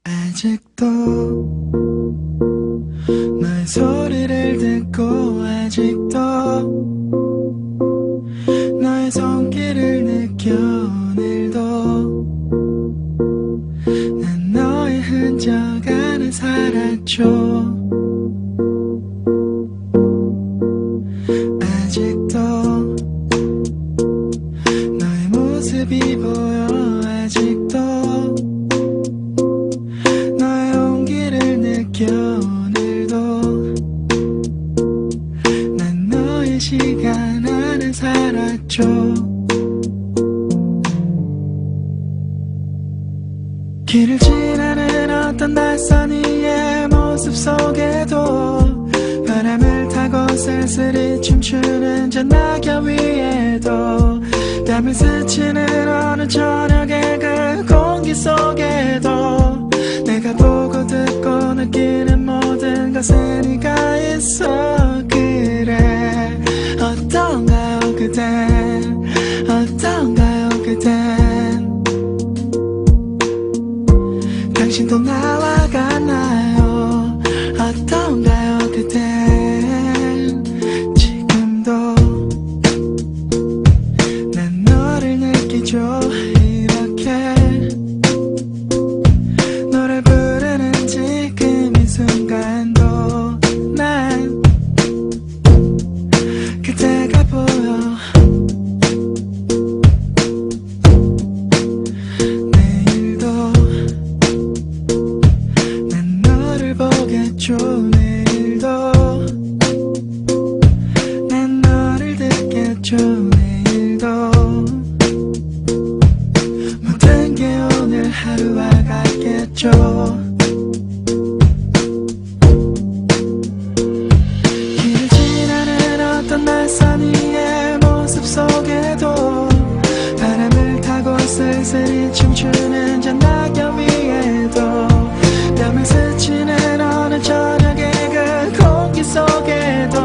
아직도 너의 소리를 듣고 아직도 너의 손길을 느껴 오늘도 난 너의 흔적 안에 살았죠. 아직도 너의 모습이 보여. 아직도 너의 온기를 느껴. 오늘도 난 너의 시간 안에 살았죠. 길을 지나는 어떤 낯선 이의 모습 속에도 바람을 타고 쓸쓸히 춤추는 저 낙엽 위에도 땀을 스치는 어느 저녁의 그 공기 속에도 내가 보고 듣고 느끼는 모든 것에 네가 있어. 그래 어떤가요 그댄 어떤가요 그댄 당신도 나와 같나요? 어떤가요 그댄 지금도 난 너를 느끼죠. 이렇게 노래 부르는 지금 이 순간도 난 그대가 보여. 내일도 난 너를 보겠죠. 내일도 난 너를 듣겠죠. 내일도 모든 게 오늘 하루와 같겠죠. 길을 지나는 어떤 낯선 이의 모습 속에도 바람을 타고 쓸쓸히 춤추는 저 낙엽 위에도 땀을 스치는 어느 저녁의 그 공기 속에도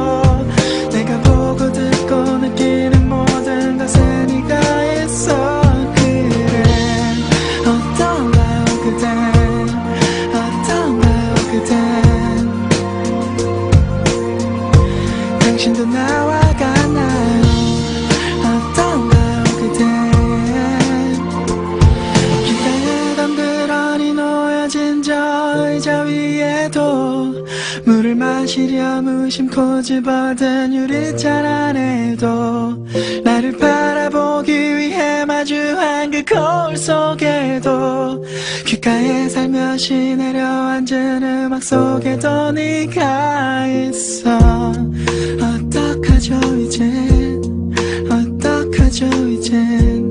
내가 보고 듣고 느끼는 모든 것에 네가 있어. 그래 어떤가요 그댄 어떤가요 그댄 당신도 나와 같나요? 어떤가요 그댄 길가에 덩그러니 놓여진 저 의자 위에도 물을 마시려 무심코 집어든 유리잔 안에도 나를 바라보기 위해 마주한 그 거울 속에도 귓가에 살며시 내려앉은 음악 속에도 네가 있어. 어떡하죠 이젠 어떡하죠 이젠